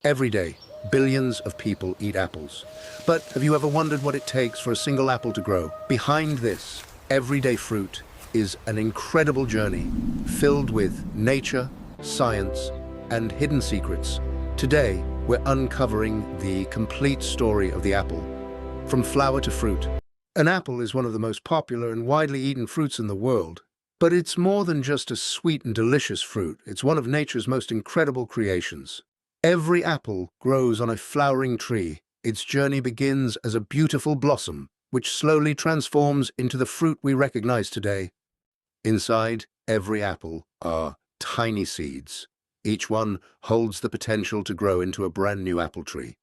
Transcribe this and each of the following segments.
Every day, billions of people eat apples. But have you ever wondered what it takes for a single apple to grow? Behind this everyday fruit is an incredible journey filled with nature, science, and hidden secrets. Today, we're uncovering the complete story of the apple, from flower to fruit. An apple is one of the most popular and widely eaten fruits in the world. But it's more than just a sweet and delicious fruit. It's one of nature's most incredible creations. Every apple grows on a flowering tree. Its journey begins as a beautiful blossom, which slowly transforms into the fruit we recognize today. Inside every apple are tiny seeds. Each one holds the potential to grow into a brand new apple tree.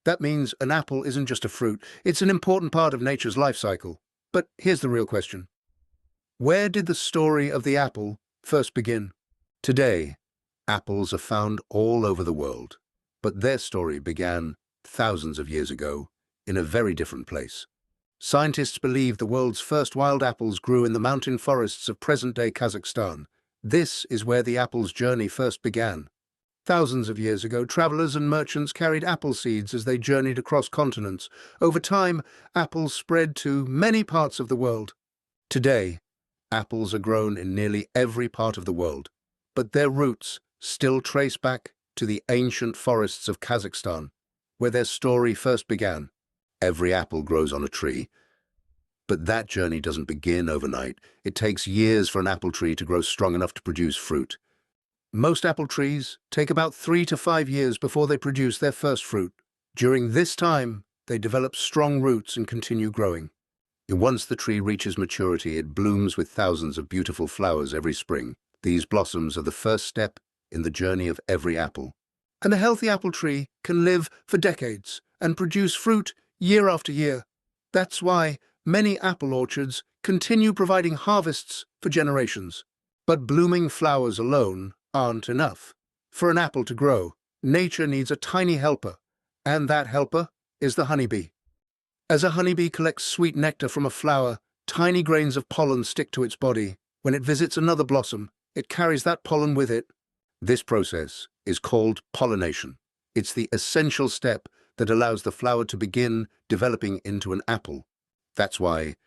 That means an apple isn't just a fruit, it's an important part of nature's life cycle. But here's the real question. Where did the story of the apple first begin? Today, apples are found all over the world, but their story began thousands of years ago in a very different place. Scientists believe the world's first wild apples grew in the mountain forests of present-day Kazakhstan. This is where the apple's journey first began. Thousands of years ago, travelers and merchants carried apple seeds as they journeyed across continents. Over time, apples spread to many parts of the world. Today, apples are grown in nearly every part of the world, but their roots still trace back to the ancient forests of Kazakhstan, where their story first began. Every apple grows on a tree, but that journey doesn't begin overnight. It takes years for an apple tree to grow strong enough to produce fruit. Most apple trees take about 3 to 5 years before they produce their first fruit. During this time, they develop strong roots and continue growing. And once the tree reaches maturity, it blooms with thousands of beautiful flowers every spring. These blossoms are the first step in the journey of every apple. And a healthy apple tree can live for decades and produce fruit year after year. That's why many apple orchards continue providing harvests for generations. But blooming flowers alone aren't enough. For an apple to grow, nature needs a tiny helper, and that helper is the honeybee. As a honeybee collects sweet nectar from a flower, tiny grains of pollen stick to its body. When it visits another blossom, it carries that pollen with it. This process is called pollination. It's the essential step that allows the flower to begin developing into an apple. That's why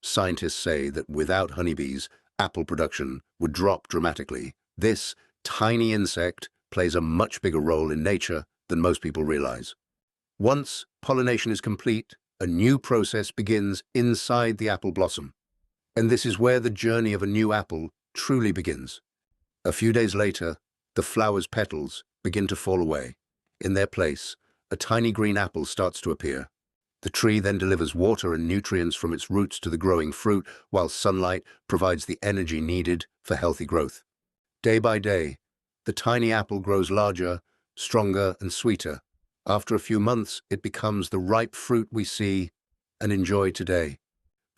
scientists say that without honeybees, apple production would drop dramatically. This tiny insect plays a much bigger role in nature than most people realize. Once pollination is complete, a new process begins inside the apple blossom. And this is where the journey of a new apple truly begins. A few days later, the flower's petals begin to fall away. In their place, a tiny green apple starts to appear. The tree then delivers water and nutrients from its roots to the growing fruit, while sunlight provides the energy needed for healthy growth. Day by day, the tiny apple grows larger, stronger, and sweeter. After a few months, it becomes the ripe fruit we see and enjoy today.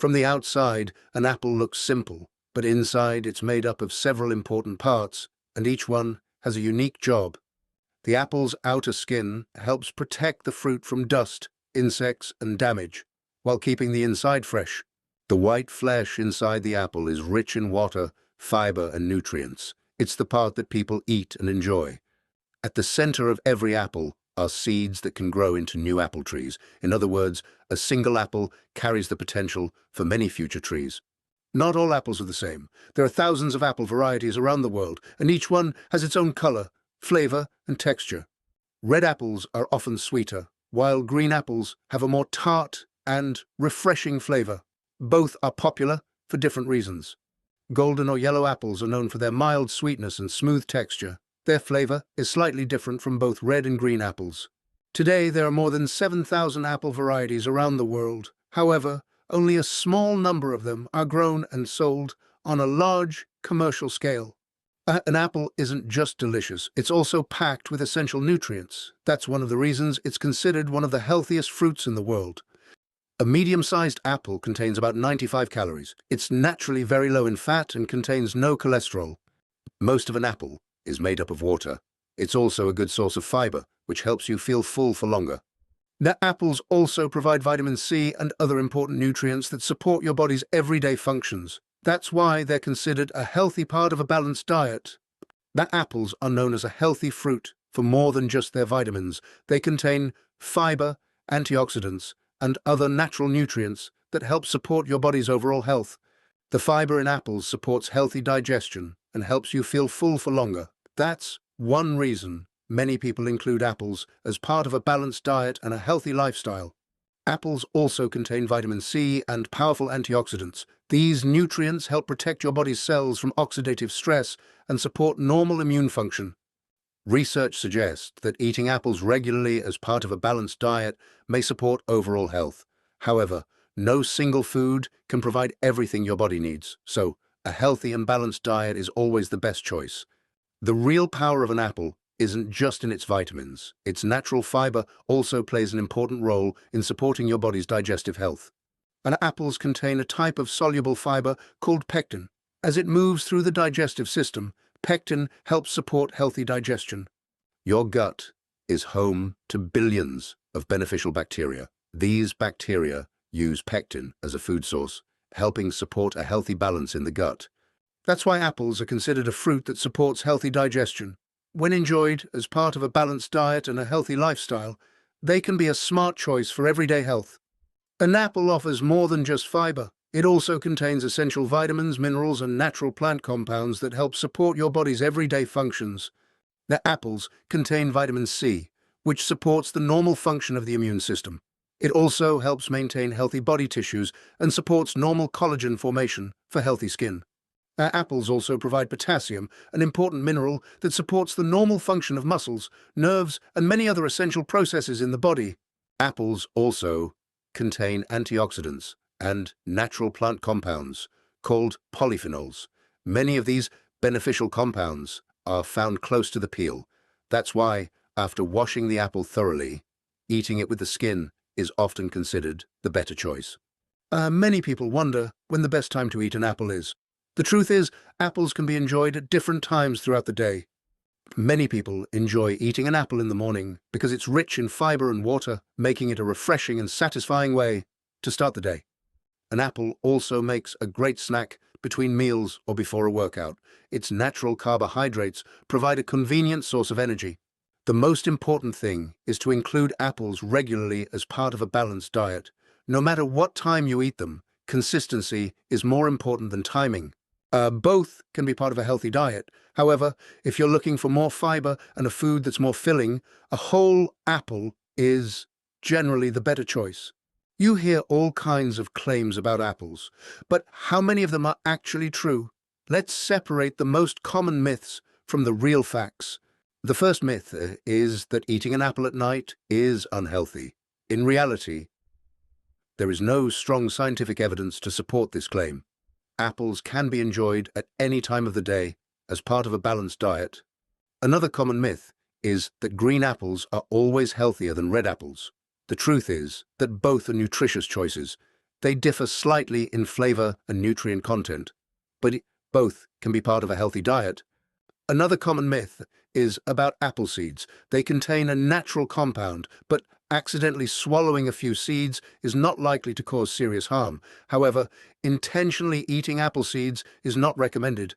From the outside, an apple looks simple, but inside it's made up of several important parts, and each one has a unique job. The apple's outer skin helps protect the fruit from dust, insects, and damage, while keeping the inside fresh. The white flesh inside the apple is rich in water, fiber, and nutrients. It's the part that people eat and enjoy. At the center of every apple are seeds that can grow into new apple trees. In other words, a single apple carries the potential for many future trees. Not all apples are the same. There are thousands of apple varieties around the world, and each one has its own color, flavor, and texture. Red apples are often sweeter, while green apples have a more tart and refreshing flavor. Both are popular for different reasons. Golden or yellow apples are known for their mild sweetness and smooth texture. Their flavor is slightly different from both red and green apples. Today, there are more than 7,000 apple varieties around the world. However, only a small number of them are grown and sold on a large commercial scale. An apple isn't just delicious, it's also packed with essential nutrients. That's one of the reasons it's considered one of the healthiest fruits in the world. A medium-sized apple contains about 95 calories. It's naturally very low in fat and contains no cholesterol. Most of an apple is made up of water. It's also a good source of fiber, which helps you feel full for longer. Now, apples also provide vitamin C and other important nutrients that support your body's everyday functions. That's why they're considered a healthy part of a balanced diet. Apples are known as a healthy fruit for more than just their vitamins. They contain fiber, antioxidants, and other natural nutrients that help support your body's overall health. The fiber in apples supports healthy digestion and helps you feel full for longer. That's one reason many people include apples as part of a balanced diet and a healthy lifestyle. Apples also contain vitamin C and powerful antioxidants. These nutrients help protect your body's cells from oxidative stress and support normal immune function. Research suggests that eating apples regularly as part of a balanced diet may support overall health. However, no single food can provide everything your body needs, so a healthy and balanced diet is always the best choice. The real power of an apple isn't just in its vitamins. Its natural fiber also plays an important role in supporting your body's digestive health. And apples contain a type of soluble fiber called pectin. As it moves through the digestive system, pectin helps support healthy digestion. Your gut is home to billions of beneficial bacteria. These bacteria use pectin as a food source, helping support a healthy balance in the gut. That's why apples are considered a fruit that supports healthy digestion. When enjoyed as part of a balanced diet and a healthy lifestyle, they can be a smart choice for everyday health. An apple offers more than just fiber. It also contains essential vitamins, minerals, and natural plant compounds that help support your body's everyday functions. The apples contain vitamin C, which supports the normal function of the immune system. It also helps maintain healthy body tissues and supports normal collagen formation for healthy skin. Apples also provide potassium, an important mineral that supports the normal function of muscles, nerves, and many other essential processes in the body. Apples also contain antioxidants and natural plant compounds called polyphenols. Many of these beneficial compounds are found close to the peel. That's why, after washing the apple thoroughly, eating it with the skin is often considered the better choice. Many people wonder when the best time to eat an apple is. The truth is, apples can be enjoyed at different times throughout the day. Many people enjoy eating an apple in the morning because it's rich in fiber and water, making it a refreshing and satisfying way to start the day. An apple also makes a great snack between meals or before a workout. Its natural carbohydrates provide a convenient source of energy. The most important thing is to include apples regularly as part of a balanced diet. No matter what time you eat them, consistency is more important than timing. Both can be part of a healthy diet. However, if you're looking for more fiber and a food that's more filling, a whole apple is generally the better choice. You hear all kinds of claims about apples, but how many of them are actually true? Let's separate the most common myths from the real facts. The first myth is that eating an apple at night is unhealthy. In reality, there is no strong scientific evidence to support this claim. Apples can be enjoyed at any time of the day as part of a balanced diet. Another common myth is that green apples are always healthier than red apples. The truth is that both are nutritious choices. They differ slightly in flavor and nutrient content, but both can be part of a healthy diet. Another common myth is about apple seeds. They contain a natural compound, but accidentally swallowing a few seeds is not likely to cause serious harm. However, intentionally eating apple seeds is not recommended.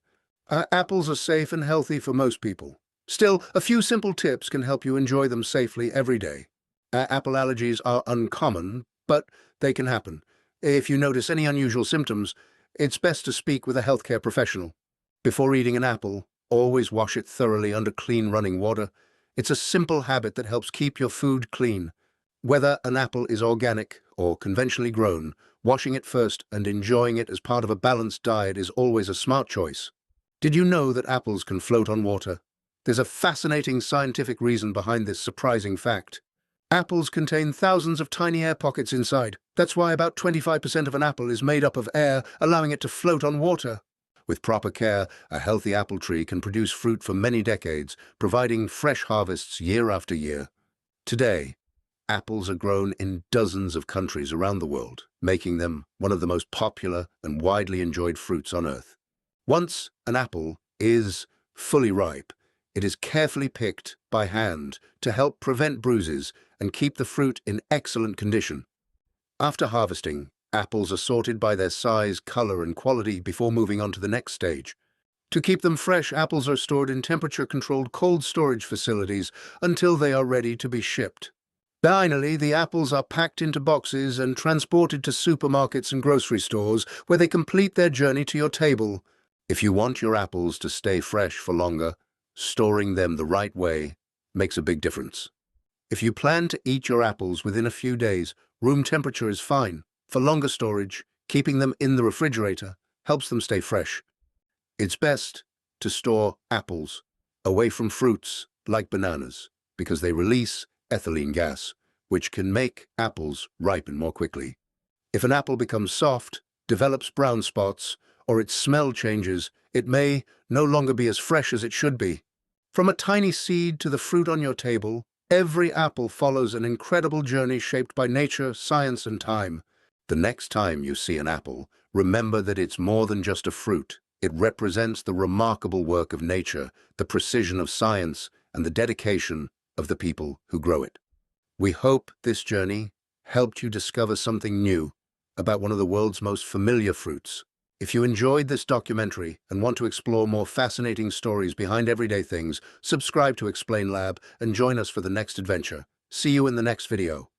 Apples are safe and healthy for most people. Still, a few simple tips can help you enjoy them safely every day. Apple allergies are uncommon, but they can happen. If you notice any unusual symptoms, it's best to speak with a healthcare professional. Before eating an apple, always wash it thoroughly under clean running water. It's a simple habit that helps keep your food clean. Whether an apple is organic or conventionally grown, washing it first and enjoying it as part of a balanced diet is always a smart choice. Did you know that apples can float on water? There's a fascinating scientific reason behind this surprising fact. Apples contain thousands of tiny air pockets inside. That's why about 25% of an apple is made up of air, allowing it to float on water. With proper care, a healthy apple tree can produce fruit for many decades, providing fresh harvests year after year. Today, apples are grown in dozens of countries around the world, making them one of the most popular and widely enjoyed fruits on Earth. Once an apple is fully ripe, it is carefully picked by hand to help prevent bruises and keep the fruit in excellent condition. After harvesting, apples are sorted by their size, color, and quality before moving on to the next stage. To keep them fresh, apples are stored in temperature-controlled cold storage facilities until they are ready to be shipped. Finally, the apples are packed into boxes and transported to supermarkets and grocery stores where they complete their journey to your table. If you want your apples to stay fresh for longer, storing them the right way makes a big difference. If you plan to eat your apples within a few days, room temperature is fine. For longer storage, keeping them in the refrigerator helps them stay fresh. It's best to store apples away from fruits like bananas because they release ethylene gas, which can make apples ripen more quickly. If an apple becomes soft, develops brown spots, or its smell changes, it may no longer be as fresh as it should be. From a tiny seed to the fruit on your table, every apple follows an incredible journey shaped by nature, science, and time. The next time you see an apple, remember that it's more than just a fruit. It represents the remarkable work of nature, the precision of science, and the dedication of the people who grow it. We hope this journey helped you discover something new about one of the world's most familiar fruits. If you enjoyed this documentary and want to explore more fascinating stories behind everyday things, subscribe to Explain Lab and join us for the next adventure. See you in the next video.